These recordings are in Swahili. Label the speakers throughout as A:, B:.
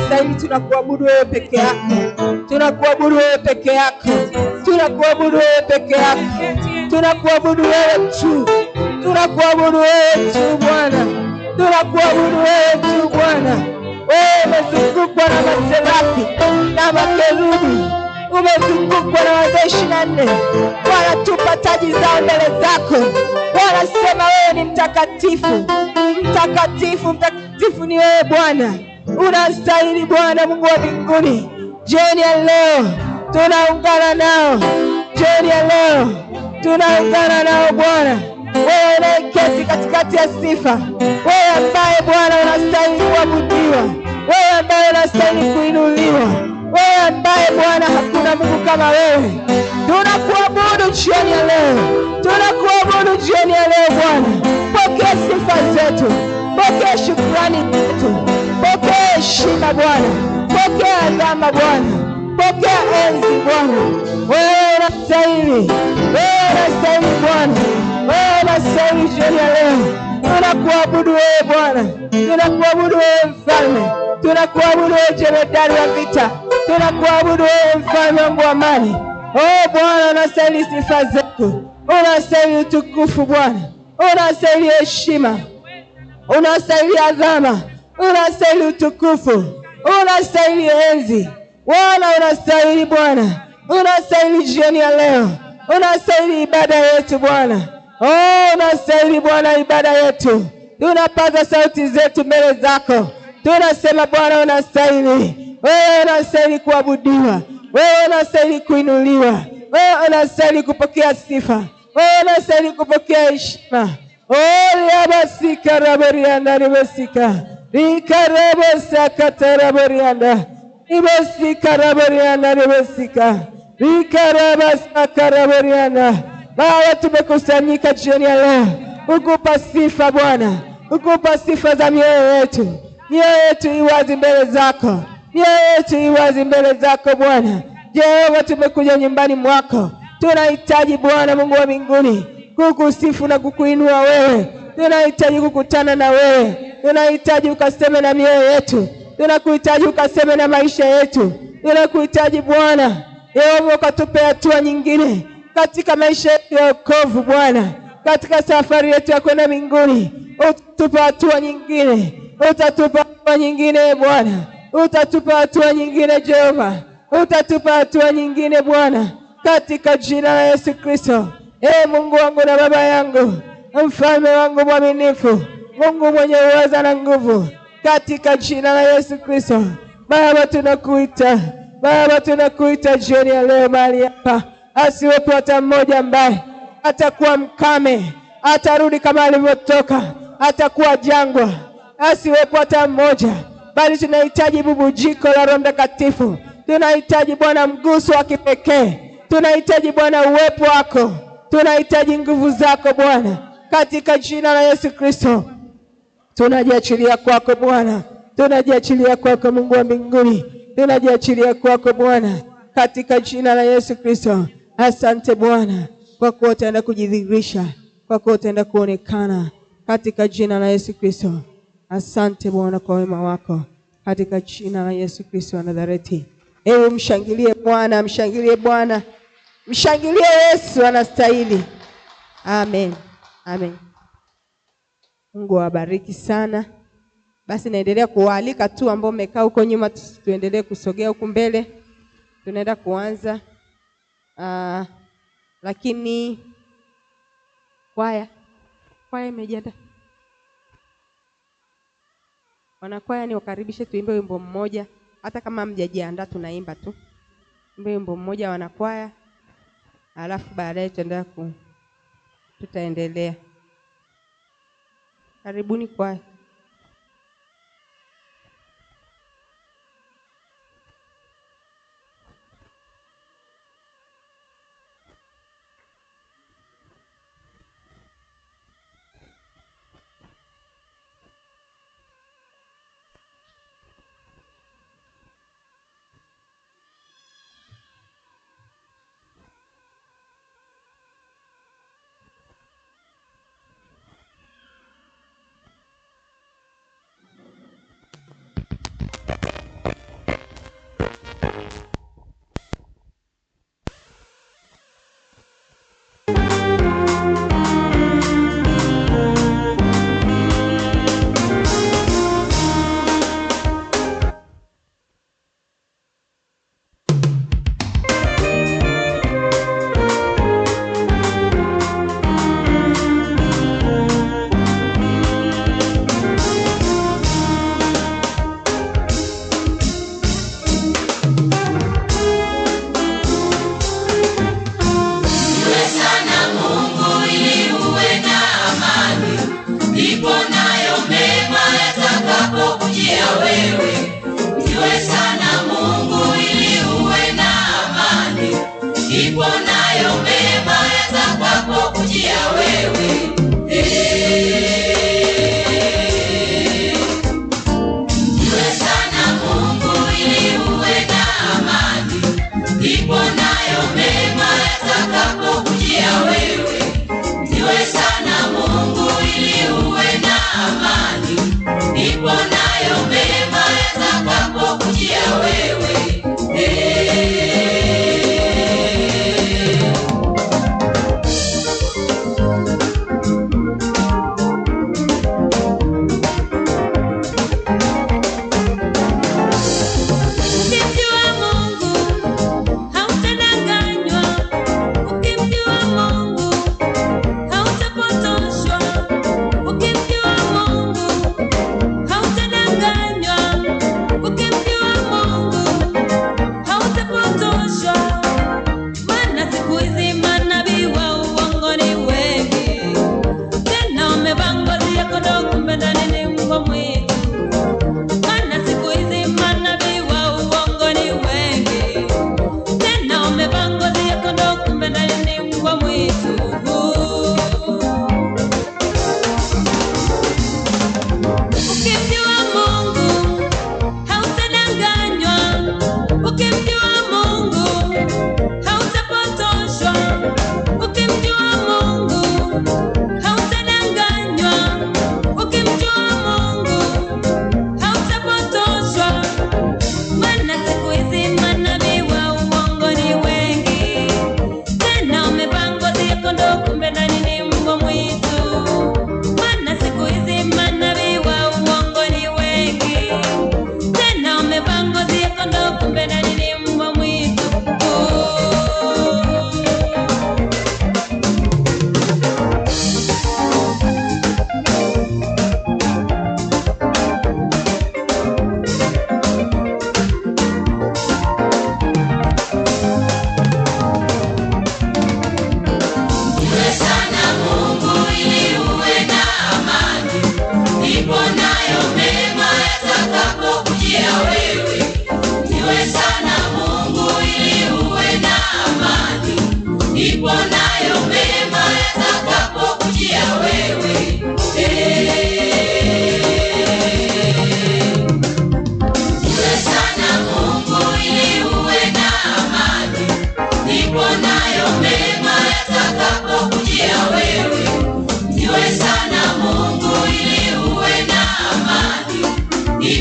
A: unastahili. Tunakuabudu wewe peke yako, tunakuabudu wewe peke yako, tunakuabudu wewe peke yako, tunakuabudu wewe tu, tunakuabudu wewe tu Bwana, tunakuabudu wewe tu Bwana. Wewe umezungukwa na maserafi na makerubi, umezungukwa na wazee 24 wanatupa taji zao mbele zako, wanasema wewe ni mtakatifu, mtakatifu, mtakatifu ni wewe Bwana. Unastahili Bwana Mungu wa mbinguni. Jioni ya leo tunaungana nao, jioni ya leo tunaungana nao Bwana, wewe unayeketi katikati ya sifa, wewe ambaye Bwana unastahili kuabudiwa, wewe ambaye unastahili kuinuliwa, wewe ambaye Bwana hakuna Mungu kama wewe. Tunakuabudu jioni ya leo, tunakuabudu jioni ya leo Bwana. Pokea sifa zetu, pokea shukrani zetu, pokea heshima Bwana, pokea adhama Bwana, pokea enzi Bwana. Wewe unastahili, wewe unastahili Bwana, wewe unastahili jioni ya leo. Tunakuabudu wewe Bwana, tunakuabudu wewe mfalme, tunakuabudu wewe jemedari wa vita, tunakuabudu wewe mfalme wangu wa amani. Oh Bwana, unastahili sifa zetu, unastahili utukufu Bwana, unastahili heshima, unastahili adhama, unastahili utukufu, unastahili enzi Bwana, unastahili Bwana, unastahili jioni ya leo, unastahili ibada yetu Bwana. Oh, unastahili Bwana ibada yetu. Tunapaza sauti zetu mbele zako, tunasema Bwana unastahili, wewe unastahili kuabudiwa, wewe unastahili kuinuliwa, wewe unastahili kupokea sifa, wewe unastahili kupokea heshima. Oh, liabasika raborianda ribasika, rikarabosaka taraborianda, ribasika raborianda ribasika, rikarabasaka raborianda. Baba, tumekusanyika jioni ya leo ukupa sifa Bwana, ukupa sifa za mioyo yetu. Mioyo yetu iwazi mbele zako, mioyo yetu iwazi mbele zako Bwana. Jehova, tumekuja nyumbani mwako, tunahitaji Bwana Mungu wa mbinguni kukusifu na kukuinua wewe. Tunahitaji kukutana na wewe, tunahitaji ukaseme na mioyo yetu, tunakuhitaji ukaseme na maisha yetu, tunakuhitaji Bwana. Jehova, ukatupe hatua nyingine katika maisha yetu ya wokovu Bwana, katika safari yetu ya kwenda mbinguni. Utatupa hatua nyingine, utatupa hatua nyingine Bwana, utatupa hatua nyingine Jehova, utatupa hatua nyingine Bwana, katika jina la Yesu Kristo. Mungu wangu na baba yangu, mfalme wangu mwaminifu, Mungu mwenye uweza na nguvu, katika jina la Yesu Kristo. Baba, tunakuita, Baba, tunakuita jioni ya leo mahali hapa. Asiwepo hata mmoja ambaye atakuwa mkame, atarudi kama alivyotoka, atakuwa jangwa. Asiwepo hata mmoja, bali tunahitaji bubujiko la Roho Mtakatifu. Tunahitaji Bwana mguso wa kipekee, tunahitaji Bwana uwepo wako, tunahitaji nguvu zako Bwana, katika jina la Yesu Kristo. Tunajiachilia kwako Bwana, tunajiachilia kwako Mungu wa mbinguni, tunajiachilia kwako Bwana, katika jina la Yesu Kristo. Asante Bwana kwa kuwa utaenda kujidhihirisha, kwa kuwa utaenda kuonekana, katika jina la Yesu Kristo. Asante Bwana kwa wema wako, katika jina la Yesu Kristo wa Nazareti. Ewe mshangilie Bwana, mshangilie Bwana, mshangilie Yesu, anastahili. Amen. Amen. Mungu awabariki sana. Basi naendelea kuwaalika tu ambao mmekaa huko nyuma, tuendelee kusogea huku mbele. Tunaenda kuanza. Lakini kwaya imejiandaa. Wanakwaya ni wakaribishe tuimbe wimbo mmoja, hata kama mjajiandaa tunaimba tu. Imbe wimbo mmoja wanakwaya, alafu baadaye tutaendelea. Karibuni kwaya.
B: nayo mema yatakapokujia wewe. Mjue sana Mungu ili uwe na amani, ndipo nayo mema yatakapokujia wewe. Mjue sana Mungu ili uwe na amani, ndipo nayo mema yatakapokujia wewe.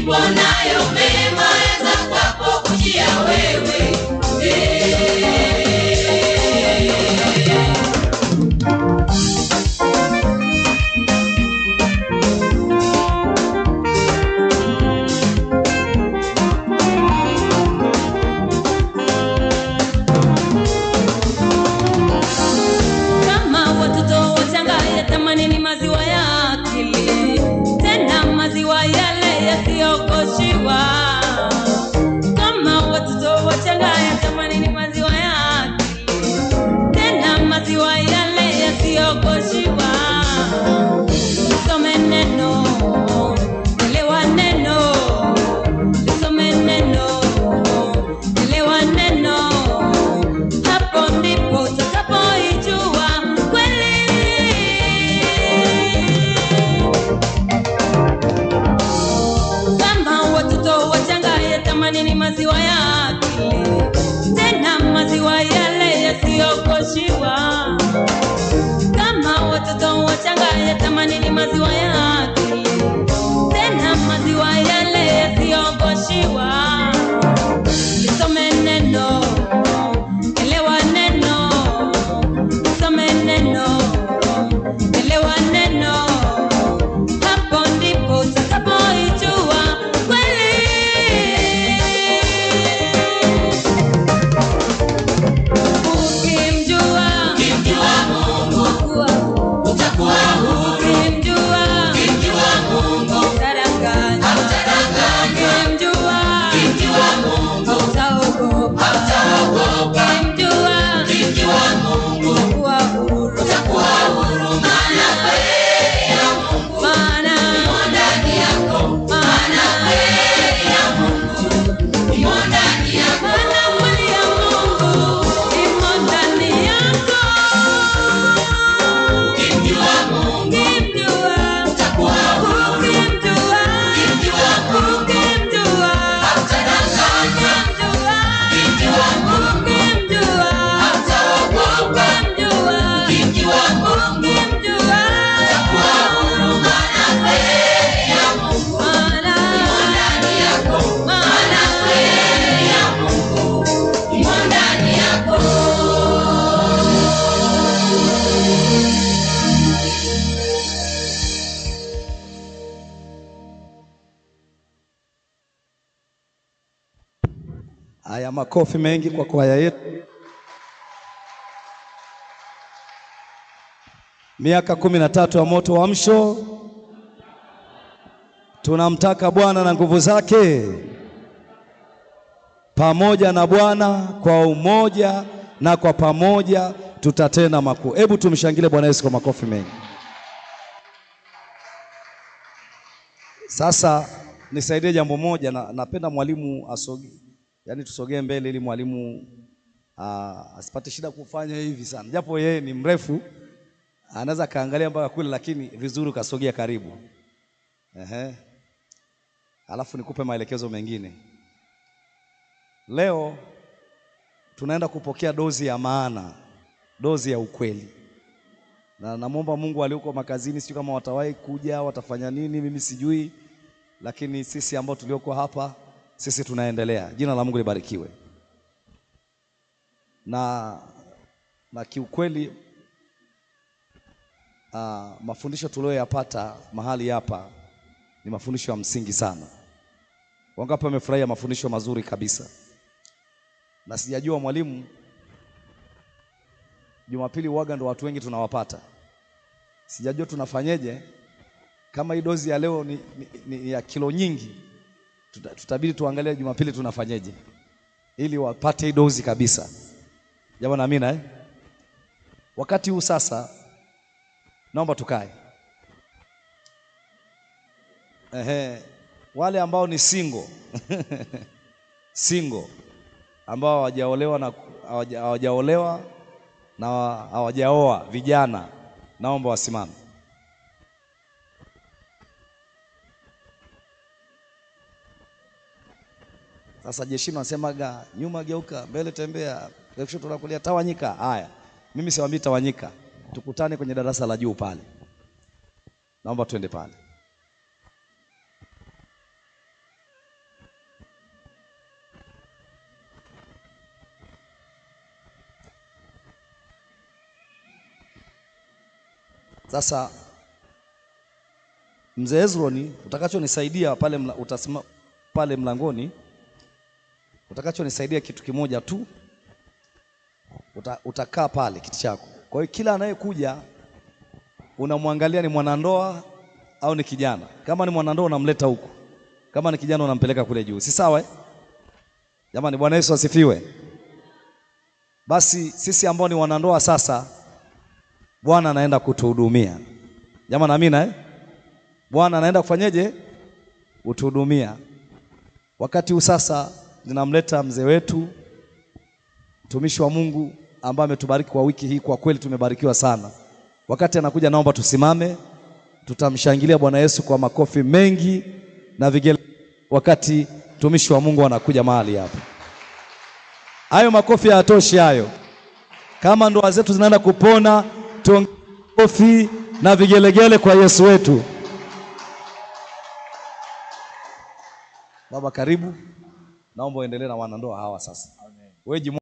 B: Ndipo nayo mema yatakapokujia wewe.
C: Kama watoto wachanga yatamanini maziwa ya akili, tena maziwa yale yasiyogoshiwa. Kama watoto wachanga yatamanini maziwa ya akili, tena maziwa yale yasiyogoshiwa. Lisome neno, elewa neno. Lisome neno, elewa neno. Hapo ndipo utakapoijua kweli. Kama watoto wachanga yatamanini maziwa ya akili, tena maziwa yale yasiyogoshiwa. Kama watoto wachanga yatamanini maziwa ya akili, tena maziwa yale yasiyogoshiwa. Lisome neno, elewa neno. Lisome neno, elewa neno. Hapo ndipo utakapoijua kweli. Ukimjua
B: Mungu utakuwa huru.
C: ukimjua
B: Mungu
C: utadanganya.
B: hautadanganywa.
C: Ukimjua
D: Haya, makofi mengi kwa kwaya yetu. Miaka 13 ya moto wa Uamsho. Tunamtaka Bwana na nguvu zake, pamoja na Bwana, kwa umoja na kwa pamoja tutatenda makuu. Hebu tumshangilie Bwana Yesu kwa makofi mengi. Sasa nisaidie jambo moja, napenda mwalimu asoge, yaani tusogee mbele ili mwalimu asipate shida kufanya hivi sana, japo yeye ni mrefu anaweza kaangalia mpaka kule, lakini vizuri kasogea karibu. Alafu nikupe maelekezo mengine. Leo tunaenda kupokea dozi ya maana, dozi ya ukweli, na namwomba Mungu alioko makazini, sio kama watawahi kuja watafanya nini, mimi sijui, lakini sisi ambao tulioko hapa, sisi tunaendelea. Jina la Mungu libarikiwe. Na kiukweli mafundisho tuliyoyapata mahali hapa ni mafundisho ya msingi sana. Wangapi wamefurahia mafundisho mazuri kabisa? Na sijajua mwalimu, Jumapili waga ndo watu wengi tunawapata. Sijajua tunafanyeje, kama hii dozi ya leo ni ya kilo nyingi, tutabidi tuangalie Jumapili tunafanyeje ili wapate hii dozi kabisa. Jamani, amina Wakati huu sasa naomba tukae. Wale ambao ni single single ambao hawajaolewa na hawajaoa, vijana, naomba wasimame. Sasa jeshini wanasemaga nyuma geuka, mbele tembea, kushoto na kulia, tawanyika. Haya, mimi siwaambii tawanyika, tukutane kwenye darasa la juu pale. Naomba tuende pale. Sasa mzee Hezroni, utakachonisaidia pale utasimama pale mlangoni, utakachonisaidia kitu kimoja tu, utakaa pale kiti chako. Kwa hiyo kila anayekuja unamwangalia ni mwanandoa au ni kijana. Kama ni mwanandoa unamleta huku, kama ni kijana unampeleka kule juu. Si sawa Jamani, Bwana Yesu asifiwe. Basi sisi ambao ni wanandoa sasa, Bwana anaenda kutuhudumia. Jamani, amina Bwana anaenda kufanyeje? Kutuhudumia. Wakati huu sasa ninamleta mzee wetu, mtumishi wa Mungu ambaye ametubariki kwa wiki hii. Kwa kweli tumebarikiwa sana. Wakati anakuja, naomba tusimame, tutamshangilia Bwana Yesu kwa makofi mengi na vigele wakati mtumishi wa Mungu anakuja mahali hapa. Hayo makofi hayatoshi hayo. Kama ndoa zetu zinaenda kupona, tuongeze makofi na vigelegele kwa Yesu wetu. Baba, karibu. Naomba uendelee na wanandoa hawa sasa. Amen.